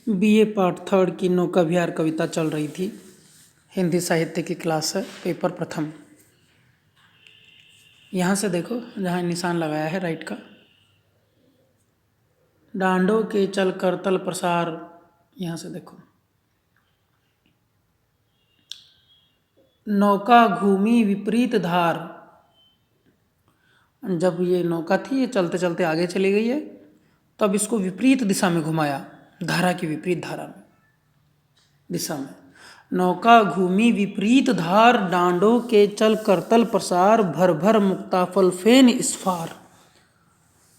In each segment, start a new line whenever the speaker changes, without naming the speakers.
BA part third की नौका विहार कविता चल रही थी। हिंदी साहित्य की क्लास है, पेपर प्रथम। यहाँ से देखो, जहाँ निशान लगाया है राइट का, डांडों के चल करतल प्रसार। यहाँ से देखो, नौका घूमी विपरीत धार। जब ये नौका थी, ये चलते चलते आगे चली गई है, तब इसको विपरीत दिशा में घुमाया, धारा की विपरीत धारा में दिशा में। नौका घूमी विपरीत धार, डांडों के चल करतल प्रसार, भर भर मुक्ताफल फेन इस्फार।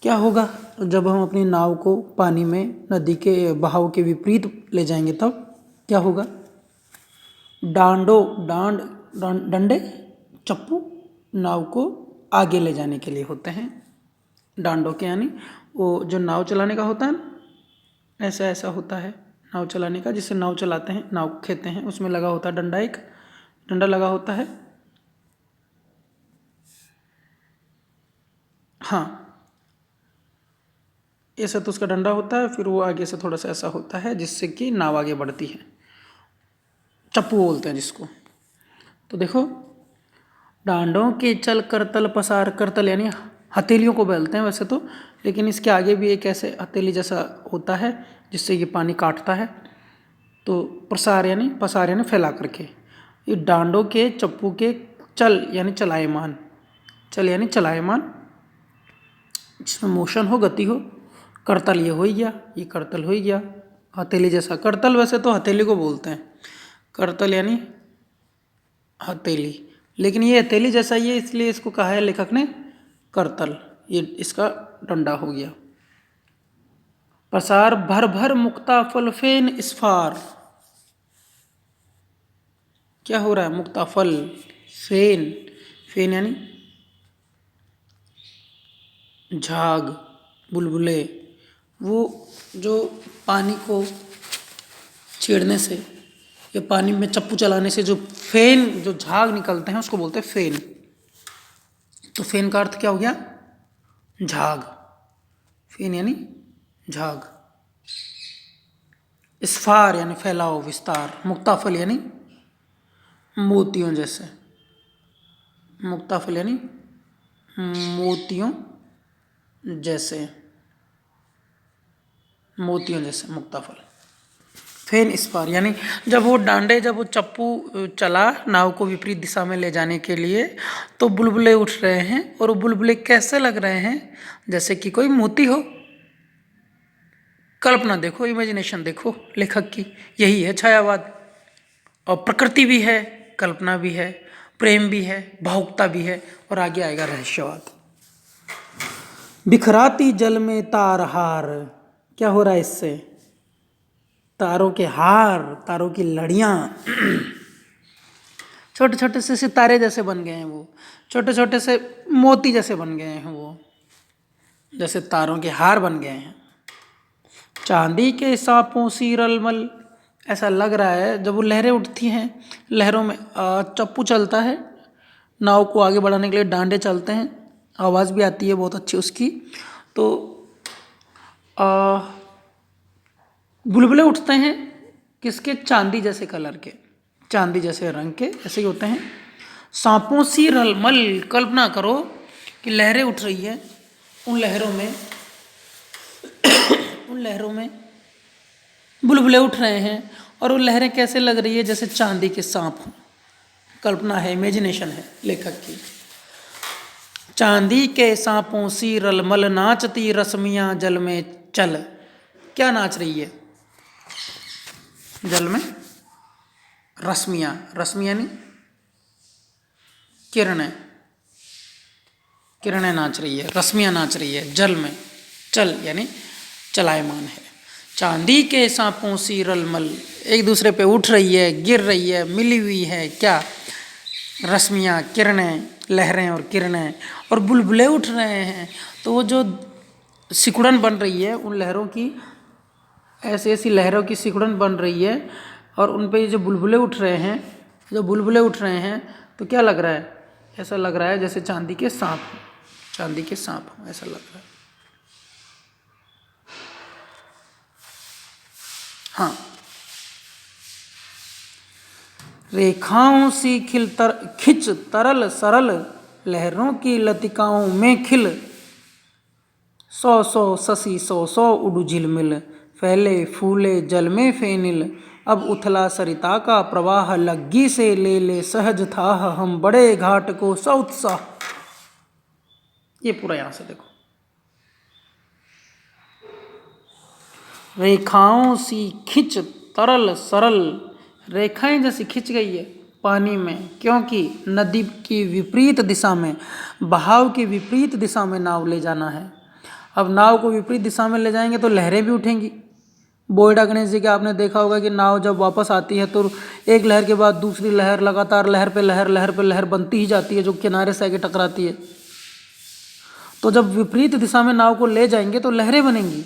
क्या होगा जब हम अपनी नाव को पानी में नदी के बहाव के विपरीत ले जाएंगे, तब क्या होगा? डांडो, डंडे, चप्पू नाव को आगे ले जाने के लिए होते हैं। डांडों के यानी वो जो नाव चलाने का होता है ना, ऐसा ऐसा होता है नाव चलाने का, जिससे नाव चलाते हैं, नाव खेते हैं, उसमें लगा होता है डंडा, एक डंडा लगा होता है। हाँ, ऐसा तो उसका डंडा होता है, फिर वो आगे से थोड़ा सा ऐसा होता है जिससे कि नाव आगे बढ़ती है। चप्पू बोलते हैं जिसको। तो देखो, डांडों के चल करतल पसार, करतल यानी हथेलियों को बोलते हैं वैसे तो, लेकिन इसके आगे भी एक ऐसे हथेली जैसा होता है जिससे ये पानी काटता है। तो प्रसार यानी पसार यानी फैला करके। ये डांडों के चप्पू के चल यानी चलायमान, चल यानी चलायमान, जिसमें मोशन हो, गति हो। करतल ये हो ही गया, ये करतल हो ही गया, हथेली जैसा। करतल वैसे तो हथेली को बोलते हैं, करतल यानी हथेली, लेकिन ये हथेली जैसा ही है, इसलिए इसको कहा है लेखक ने करतल। ये इसका डंडा हो गया। पसार भर भर मुक्ता फल फेन इस्फार। क्या हो रहा है? मुक्ता फल फेन, फेन यानी झाग, बुलबुले। वो जो पानी को छेड़ने से या पानी में चप्पू चलाने से जो फेन, जो झाग निकलते हैं, उसको बोलते हैं फेन। तो फेन का अर्थ क्या हो गया? झाग। फेन यानी झाग। इस्फार यानी फैलाव, विस्तार। मुक्ताफल यानी मोतियों जैसे, मुक्ताफल यानी मोतियों जैसे, मोतियों जैसे मुक्ताफल। फेन इस्फार यानी जब वो डांडे, जब वो चप्पू चला नाव को विपरीत दिशा में ले जाने के लिए, तो बुलबुले उठ रहे हैं। और वो बुलबुले कैसे लग रहे हैं? जैसे कि कोई मोती हो। कल्पना देखो, इमेजिनेशन देखो लेखक की, यही है छायावाद। और प्रकृति भी है, कल्पना भी है, प्रेम भी है, भावुकता भी है, और आगे आएगा रहस्यवाद। बिखराती जल में तारहार। क्या हो रहा है इससे? तारों के हार, तारों की लड़ियां, छोटे छोटे से सितारे जैसे बन गए हैं वो, छोटे छोटे से मोती जैसे बन गए हैं वो, जैसे तारों के हार बन गए हैं। चांदी के सांपों सी रलमल। ऐसा लग रहा है जब वो लहरें उठती हैं, लहरों में चप्पू चलता है, नाव को आगे बढ़ाने के लिए डांडे चलते हैं, आवाज़ भी आती है बहुत अच्छी उसकी। तो बुलबुले उठते हैं किसके? चांदी जैसे कलर के, चांदी जैसे रंग के, ऐसे ही होते हैं। सांपों सी रलमल। कल्पना करो कि लहरें उठ रही है, उन लहरों में उन लहरों में बुलबुले उठ रहे हैं, और वो लहरें कैसे लग रही है? जैसे चांदी के सांप हों। कल्पना है, इमेजिनेशन है लेखक की। चांदी के सांपों सी रलमल, नाचती रश्मियां जल में चल। क्या नाच रही है? जल में रश्मियां, रश्मि यानी किरणें, किरणें नाच रही है, रश्मियां नाच रही है जल में। चल यानी चलायमान है। चांदी के सांपों सी रलमल, एक दूसरे पे उठ रही है, गिर रही है, मिली हुई है। क्या? रश्मियां, किरणें, लहरें और किरणें, और बुलबुले उठ रहे हैं। तो वो जो सिकुड़न बन रही है उन लहरों की, ऐसी ऐसी लहरों की सिकुड़न बन रही है, और उन पे जो बुलबुले उठ रहे हैं, जो बुलबुले उठ रहे हैं, तो क्या लग रहा है? ऐसा लग रहा है जैसे चांदी के सांप, चांदी के सांप ऐसा लग रहा है। हाँ, रेखाओं सी खिंच तरल सरल, लहरों की लतिकाओं में खिल, सौ सौ शशि सौ सौ उडु झिलमिल, फैले फूले जल में फेनिल, अब उथला सरिता का प्रवाह, लग्गी से ले ले सहज था, हम बड़े घाट को सौत्साह। ये पूरा यहां से देखो, रेखाओं सी खिंच तरल सरल, रेखाएं जैसी खिंच गई है पानी में, क्योंकि नदी की विपरीत दिशा में, बहाव की विपरीत दिशा में नाव ले जाना है। अब नाव को विपरीत दिशा में ले जाएंगे तो लहरें भी उठेंगी। बोयडा गणेश जी के आपने देखा होगा कि नाव जब वापस आती है तो एक लहर के बाद दूसरी लहर, लगातार लहर पे लहर बनती ही जाती है, जो किनारे से आके टकराती है। तो जब विपरीत दिशा में नाव को ले जाएंगे तो लहरें बनेंगी,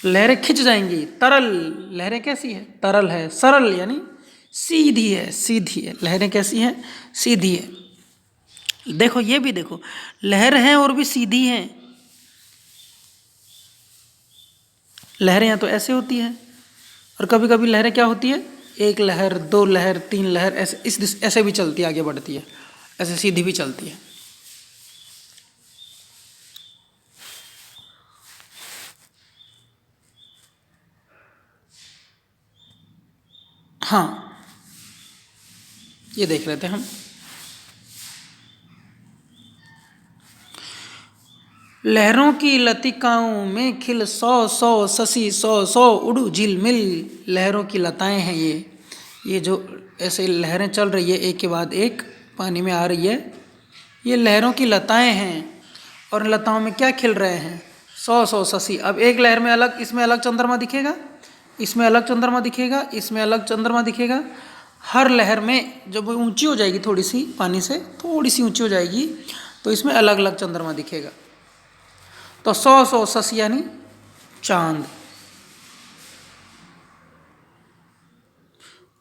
लहरें खिंच जाएंगी। तरल, लहरें कैसी है? तरल है। सरल यानी सीधी है, सीधी है। लहरें कैसी हैं? सीधी है। देखो ये भी देखो, लहर है और भी सीधी है। लहरें या तो ऐसे होती हैं और कभी कभी लहरें क्या होती है, एक लहर, दो लहर, तीन लहर, ऐसे ऐसे भी चलती है, आगे बढ़ती है, ऐसे सीधी भी चलती है। हाँ, ये देख लेते हैं हम। लहरों की लतिकाओं में खिल, सौ सौ शशि सौ सौ उड़ू झिलमिल। लहरों की लताएं हैं ये जो ऐसे लहरें चल रही है, एक के बाद एक पानी में आ रही है, ये लहरों की लताएं हैं। और लताओं में क्या खिल रहे हैं? सौ सौ शशि। अब एक लहर में अलग, इसमें अलग चंद्रमा दिखेगा, इसमें अलग चंद्रमा दिखेगा, इसमें अलग चंद्रमा दिखेगा। हर लहर में जब वो ऊंची हो जाएगी, थोड़ी सी पानी से थोड़ी सी ऊंची हो जाएगी, तो इसमें अलग अलग चंद्रमा दिखेगा। तो सौ सौ शशि यानी चांद,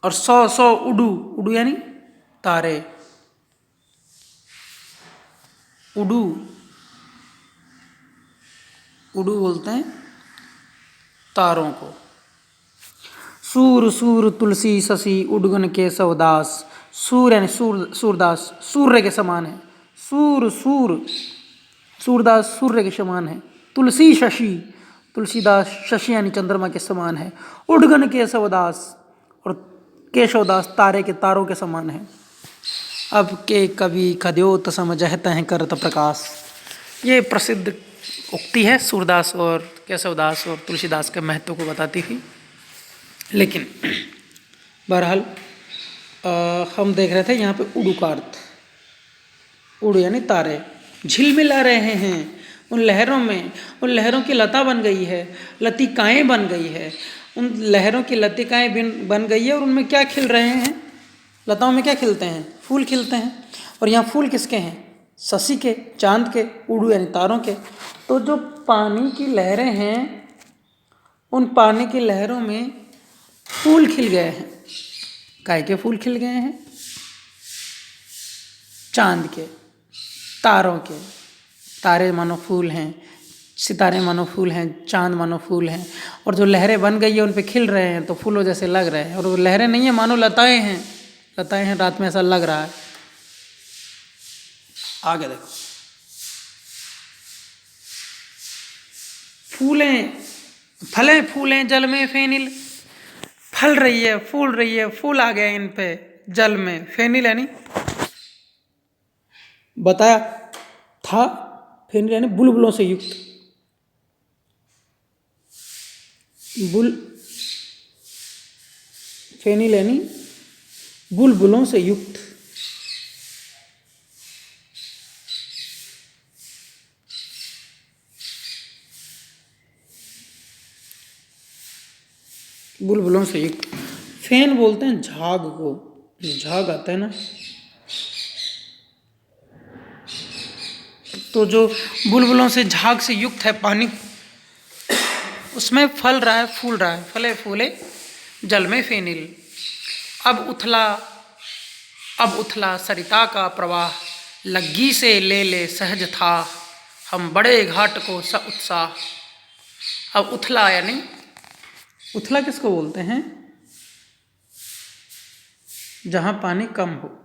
और सौ सौ उडू, उडू यानी तारे। उडू, उडू बोलते हैं तारों को। सूर सूर तुलसी शशि उडगन केशवदास। सूर यानी सूरदास, सूर्य के समान है। सूर सूर, सूरदास सूर्य के समान है। तुलसी शशि, तुलसीदास शशि यानी चंद्रमा के समान है। उडगन केशवदास, और केशवदास तारे के तारों के समान है। अब के कवि खद्योत समझहत हैं करत प्रकाश। ये प्रसिद्ध उक्ति है, सूरदास और केशवदास और तुलसीदास के महत्व को बताती थी। लेकिन बहरहाल हम देख रहे थे यहाँ पे उडू का अर्थ, उडू यानी तारे झिलमिला रहे हैं उन लहरों में। उन लहरों की लता बन गई है, लतिकाएँ बन गई है, उन लहरों की लतिकाएँ बन गई है। और उनमें क्या खिल रहे हैं? लताओं में क्या खिलते हैं? फूल खिलते हैं। और यहाँ फूल किसके हैं? शशि के, चांद के। उडू यानी तारों के। तो जो पानी की लहरें हैं, उन पानी की लहरों में फूल खिल गए हैं। काय के फूल खिल गए हैं? चांद के, तारों के। तारे मानो फूल हैं, सितारे मानो फूल हैं, चांद मानो फूल हैं। और जो लहरें बन गई है उन पे खिल रहे हैं, तो फूलों जैसे लग रहे हैं। और वो लहरें नहीं है, मानो लताएं हैं, लताएं हैं, रात में ऐसा लग रहा है। आगे देखो, फूलें फलें फूलें जल में फेनिल। फल रही है, फूल रही है, फूल आ गए इन पे जल में। फेनिल यानी बताया था, फेनिल यानी बुलबुलों से युक्त। फेनिल यानी बुलबुलों से युक्त। बुलबुलों से युक्त। फेन बोलते हैं झाग को, झाग आता है ना, तो जो बुलबुलों से झाग से युक्त है पानी, उसमें फल रहा है, फूल रहा है। फले फूले जल में फेनिल। अब उथला सरिता का प्रवाह, लग्गी से ले ले सहज था, हम बड़े घाट को स उत्साह। अब उथला यानी उथला किसको बोलते हैं? जहां पानी कम हो।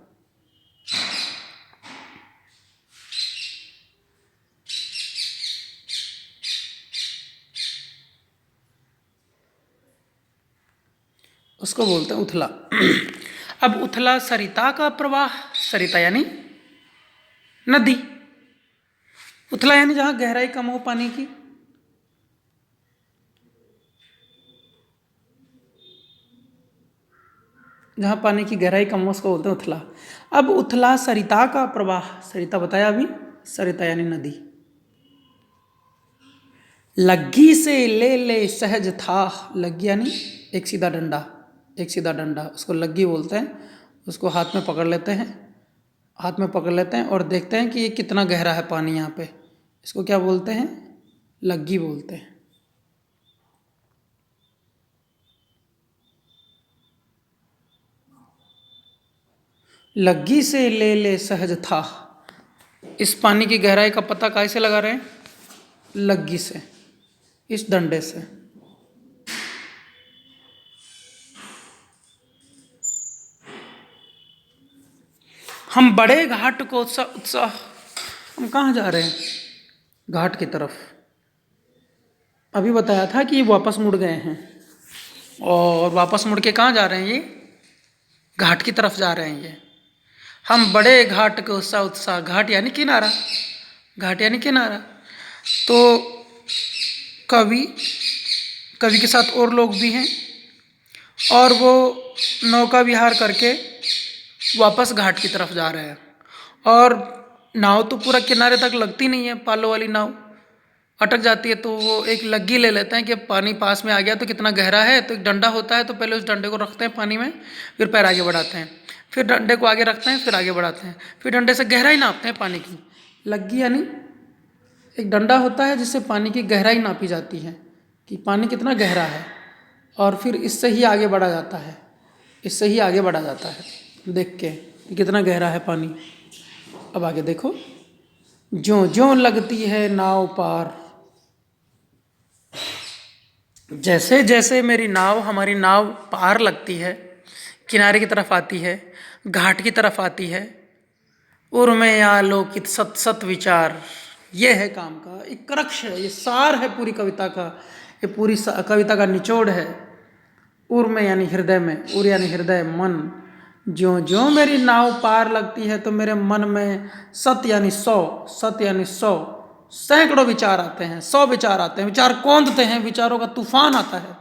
उसको बोलते हैं उथला। अब उथला सरिता का प्रवाह, सरिता यानी नदी, उथला यानी जहां गहराई कम हो पानी की। जहां पानी की गहराई कम हो उसको बोलते हैं उथला। अब उथला सरिता का प्रवाह, सरिता बताया अभी, सरिता यानी नदी। लग्गी से ले ले सहज था, लग्गी यानी एक सीधा डंडा, एक सीधा डंडा, उसको लग्गी बोलते हैं। उसको हाथ में पकड़ लेते हैं, हाथ में पकड़ लेते हैं और देखते हैं कि ये कितना गहरा है पानी यहाँ पे। इसको क्या बोलते हैं? लग्गी बोलते हैं। लग्गी से ले ले सहज था, इस पानी की गहराई का पता कैसे लगा रहे हैं? लग्गी से, इस डंडे से। हम बड़े घाट को उत्साह, हम कहाँ जा रहे हैं? घाट की तरफ। अभी बताया था कि ये वापस मुड़ गए हैं, और वापस मुड़ के कहाँ जा रहे हैं? ये घाट की तरफ जा रहे हैं ये। हम बड़े घाट को उत्साह, घाट यानी किनारा, घाट यानी किनारा। तो कवि, कवि के साथ और लोग भी हैं, और वो नौका विहार करके वापस घाट की तरफ जा रहे हैं। और नाव तो पूरा किनारे तक लगती नहीं है, पालों वाली नाव अटक जाती है। तो वो एक लग्गी ले लेते हैं कि पानी पास में आ गया तो कितना गहरा है, तो एक डंडा होता है, तो पहले उस डंडे को रखते हैं पानी में, फिर पैर आगे बढ़ाते हैं, फिर डंडे को आगे रखते हैं, फिर आगे बढ़ाते हैं, फिर डंडे से गहराई नापते हैं पानी की। लग्गी यानी एक डंडा होता है जिससे पानी की गहराई नापी जाती है कि पानी कितना गहरा है, और फिर इससे ही आगे बढ़ा जाता है, इससे ही आगे बढ़ा जाता है देख के कि कितना गहरा है पानी। अब आगे देखो, ज्यों ज्यों लगती है नाव पार, जैसे जैसे मेरी नाव, हमारी नाव पार लगती है, किनारे की तरफ आती है, घाट की तरफ आती है, उर्मे आलोकित सत सत विचार, ये है काम का एक क्रक्ष है, ये सार है पूरी कविता का, ये पूरी कविता का निचोड़ है। उर में यानी हृदय में, उर यानी हृदय, मन। ज्यों ज्यों मेरी नाव पार लगती है तो मेरे मन में सत यानी 100, सत यानी 100, सैकड़ों विचार आते हैं, 100 विचार आते हैं, विचार कौंधते हैं, विचारों का तूफान आता है।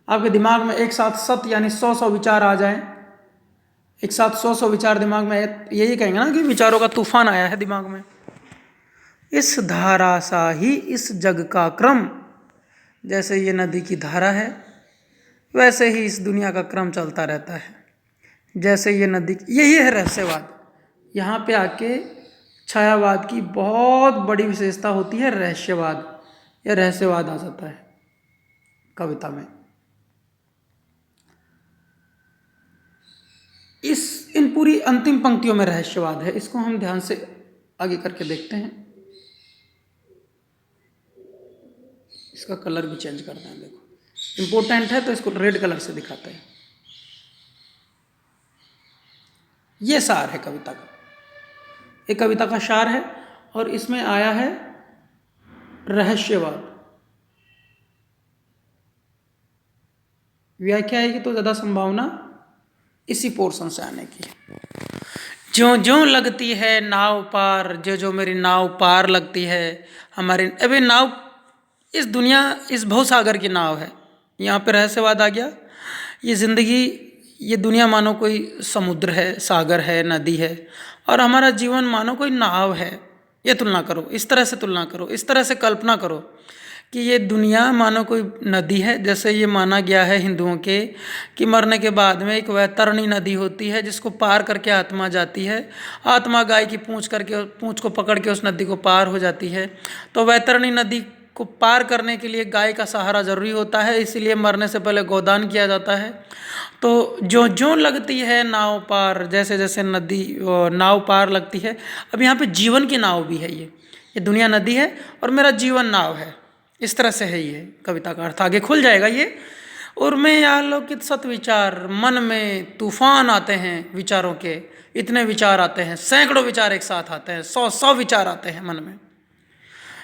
आपके दिमाग में एक साथ सत यानी 100 विचार आ जाएं, एक साथ 100 विचार दिमाग में, यही कहेंगे ना कि विचारों का तूफान आया है दिमाग में। इस धारा सा ही इस जग का क्रम, जैसे ये नदी की धारा है वैसे ही इस दुनिया का क्रम चलता रहता है। जैसे ये नदी, यही है रहस्यवाद। यहाँ पे आके छायावाद की बहुत बड़ी विशेषता होती है, रहस्यवाद, या रहस्यवाद आ जाता है कविता में। इन पूरी अंतिम पंक्तियों में रहस्यवाद है, इसको हम ध्यान से आगे करके देखते हैं। इसका कलर भी चेंज करते हैं, देखो इंपॉर्टेंट है तो इसको रेड कलर से दिखाते हैं। ये सार है कविता का, एक कविता का सार है, और इसमें आया है रहस्यवाद। व्याख्या आएगी तो ज़्यादा संभावना इसी पोर्शन से आने की। ज्यों ज्यों लगती है नाव पार, जो जो मेरी नाव पार लगती है, हमारी अभी नाव इस दुनिया, इस भवसागर की नाव है। यहाँ पे रहस्यवाद आ गया। ये ज़िंदगी, ये दुनिया मानो कोई समुद्र है, सागर है, नदी है, और हमारा जीवन मानो कोई नाव है। ये तुलना करो, इस तरह से तुलना करो, इस तरह से कल्पना करो कि ये दुनिया मानो कोई नदी है। जैसे ये माना गया है हिंदुओं के कि मरने के बाद में एक वैतरणी नदी होती है जिसको पार करके आत्मा जाती है। आत्मा गाय की पूँछ को पकड़ के उस नदी को पार हो जाती है। तो वैतरणी नदी को पार करने के लिए गाय का सहारा ज़रूरी होता है, इसीलिए मरने से पहले गोदान किया जाता है। तो जो जो लगती है नाव पार, जैसे जैसे नदी नाव पार लगती है। अब यहाँ पे जीवन की नाव भी है, ये दुनिया नदी है और मेरा जीवन नाव है। इस तरह से है ये कविता का अर्थ, आगे खुल जाएगा ये। उर्मे आलोकित सत विचार, मन में तूफान आते हैं विचारों के, इतने विचार आते हैं, सैकड़ों विचार एक साथ आते हैं, 100 विचार आते हैं मन में।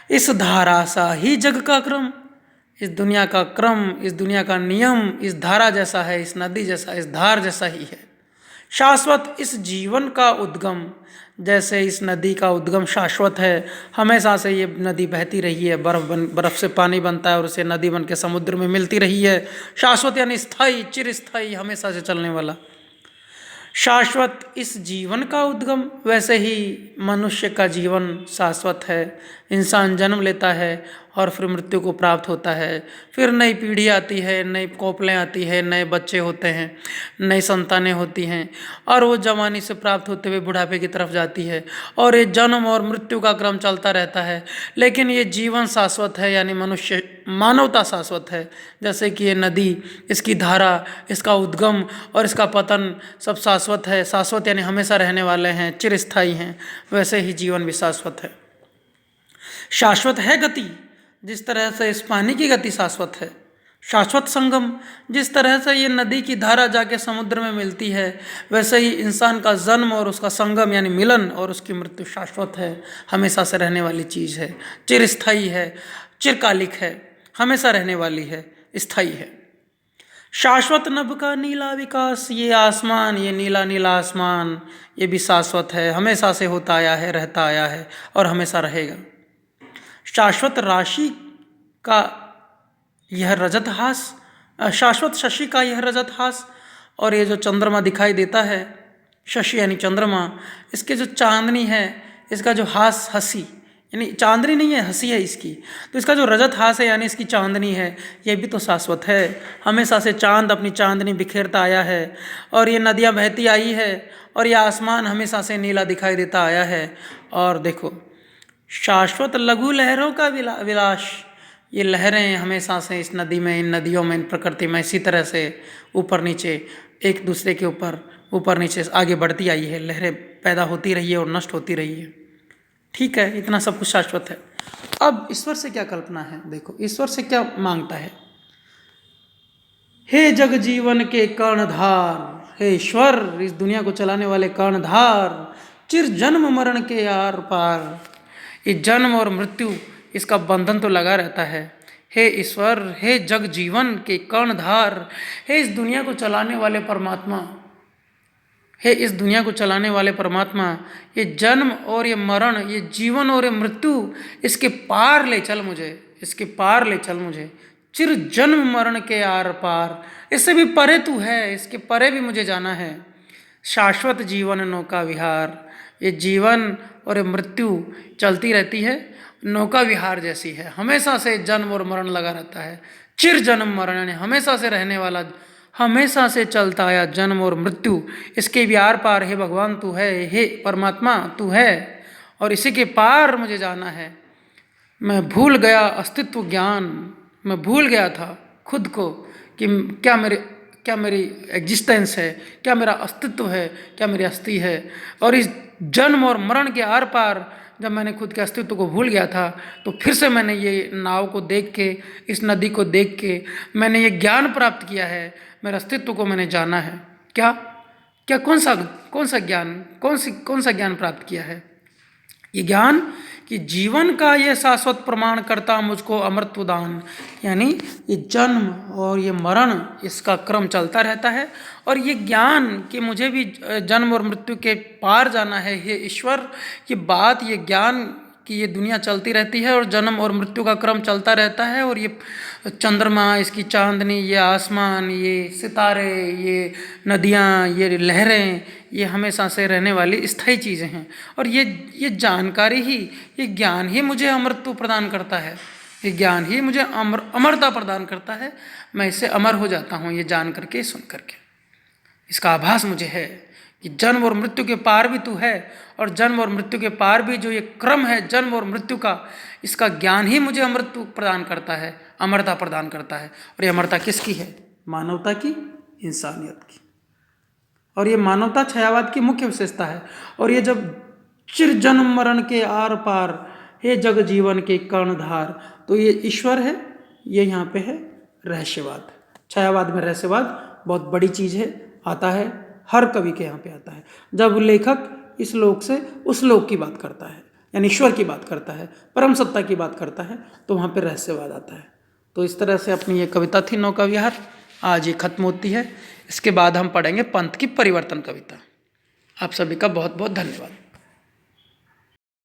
इस धारा सा ही जग का क्रम, इस दुनिया का क्रम, इस दुनिया का नियम इस धारा जैसा है, इस नदी जैसा, इस धार जैसा ही है। शाश्वत इस जीवन का उद्गम, जैसे इस नदी का उद्गम शाश्वत है, हमेशा से ये नदी बहती रही है, बर्फ से पानी बनता है और उसे नदी बन के समुद्र में मिलती रही है। शाश्वत यानी स्थायी, चिरस्थायी, हमेशा से चलने वाला। शाश्वत इस जीवन का उद्गम, वैसे ही मनुष्य का जीवन शाश्वत है। इंसान जन्म लेता है और फिर मृत्यु को प्राप्त होता है, फिर नई पीढ़ी आती है, नई कोपलें आती है, नए बच्चे होते हैं, नई संतानें होती हैं, और वो जवानी से प्राप्त होते हुए बुढ़ापे की तरफ जाती है, और ये जन्म और मृत्यु का क्रम चलता रहता है। लेकिन ये जीवन शाश्वत है, यानी मनुष्य, मानवता शाश्वत है। जैसे कि ये नदी, इसकी धारा, इसका उद्गम और इसका पतन सब शाश्वत है। शाश्वत यानी हमेशा रहने वाले हैं, चिरस्थायी हैं, वैसे ही जीवन भी शाश्वत है। शाश्वत है गति, जिस तरह से इस पानी की गति शाश्वत है। शाश्वत संगम, जिस तरह से ये नदी की धारा जाके समुद्र में मिलती है, वैसे ही इंसान का जन्म और उसका संगम यानी मिलन और उसकी मृत्यु शाश्वत है, हमेशा से रहने वाली चीज़ है, चिरस्थायी है, चिरकालिक है, हमेशा रहने वाली है, स्थायी है। शाश्वत नभ का नीला विकास, ये आसमान, ये नीला नीला आसमान, ये भी शाश्वत है, हमेशा से होता आया है, रहता आया है और हमेशा रहेगा। शाश्वत राशि का यह रजत हास, शाश्वत शशि का यह रजत हास, और ये जो चंद्रमा दिखाई देता है, शशि यानी चंद्रमा, इसके जो चांदनी है, इसका जो हास, हंसी, यानी चांदनी नहीं है, हंसी है इसकी, तो इसका जो रजत हास है यानी इसकी चांदनी है, ये भी तो शाश्वत है। हमेशा से चांद अपनी चांदनी बिखेरता आया है, और ये नदियाँ बहती आई है, और ये आसमान हमेशा से नीला दिखाई देता आया है। और देखो, शाश्वत लघु लहरों का विलास, ये लहरें हमेशा से इस नदी में, इन नदियों में, इन प्रकृति में इसी तरह से ऊपर नीचे, एक दूसरे के ऊपर नीचे आगे बढ़ती आई है, लहरें पैदा होती रही है और नष्ट होती रही है। ठीक है, इतना सब कुछ शाश्वत है। अब ईश्वर से क्या कल्पना है, देखो ईश्वर से क्या मांगता है। हे जग जीवन के कर्णधार, हे ईश्वर, इस दुनिया को चलाने वाले कर्णधार, चिर जन्म मरण के आर पार, ये जन्म और मृत्यु, इसका बंधन तो लगा रहता है। हे ईश्वर, हे जग जीवन के कर्णधार, हे इस दुनिया को चलाने वाले परमात्मा, हे इस दुनिया को चलाने वाले परमात्मा, ये जन्म और ये मरण, ये जीवन और ये मृत्यु, इसके पार ले चल मुझे, इसके पार ले चल मुझे। चिर जन्म मरण के आर पार, इससे भी परे तू है, इसके परे भी मुझे जाना है। शाश्वत जीवन नौका विहार, ये जीवन और ये मृत्यु चलती रहती है, नौका विहार जैसी है, हमेशा से जन्म और मरण लगा रहता है। चिर जन्म मरण यानी हमेशा से रहने वाला, हमेशा से चलता आया जन्म और मृत्यु, इसके भी आर पार हे भगवान तू है, हे परमात्मा तू है, और इसी के पार मुझे जाना है। मैं भूल गया अस्तित्व ज्ञान, मैं भूल गया था खुद को कि क्या मेरी एग्जिस्टेंस है, क्या मेरा अस्तित्व है, क्या मेरी अस्थि है। और इस जन्म और मरण के आर पार जब मैंने खुद के अस्तित्व को भूल गया था, तो फिर से मैंने ये नाव को देख के, इस नदी को देख के मैंने ये ज्ञान प्राप्त किया है, मेरे अस्तित्व को मैंने जाना है। क्या क्या कौन सा ज्ञान, कौन सा ज्ञान प्राप्त किया है? ये ज्ञान कि जीवन का ये शाश्वत प्रमाण करता मुझको अमृत दान, यानी ये जन्म और ये मरण, इसका क्रम चलता रहता है, और ये ज्ञान कि मुझे भी जन्म और मृत्यु के पार जाना है। हे ईश्वर की बात, ये ज्ञान कि ये दुनिया चलती रहती है और जन्म और मृत्यु का क्रम चलता रहता है, और ये चंद्रमा, इसकी चांदनी, ये आसमान, ये सितारे, ये नदियाँ, ये लहरें, ये हमेशा से रहने वाली स्थायी चीज़ें हैं। और ये जानकारी ही, ये ज्ञान ही मुझे अमृत प्रदान करता है, ये ज्ञान ही मुझे अमरता प्रदान करता है। मैं इससे अमर हो जाता हूँ ये जान करके, सुन करके। इसका आभास मुझे है कि जन्म और मृत्यु के पार भी तू है, और जन्म और मृत्यु के पार भी जो ये क्रम है जन्म और मृत्यु का, इसका ज्ञान ही मुझे अमृत प्रदान करता है, अमरता प्रदान करता है। और ये अमरता किसकी है? मानवता की, इंसानियत की। और ये मानवता छायावाद की मुख्य विशेषता है। और ये जब चिर जन्म मरण के आर पार, हे जग जीवन के कर्णधार। तो ये ईश्वर है, ये यहाँ पे है रहस्यवाद। छायावाद में रहस्यवाद बहुत बड़ी चीज़ है, आता है हर कवि के यहाँ पे आता है। जब लेखक इस लोक से उस लोक की बात करता है, यानी ईश्वर की बात करता है, परम सत्ता की बात करता है, तो वहाँ पे रहस्यवाद आता है। तो इस तरह से अपनी ये कविता थी नौका विहार, आज ये खत्म होती है। इसके बाद हम पढ़ेंगे पंत की परिवर्तन कविता। आप सभी का बहुत बहुत धन्यवाद।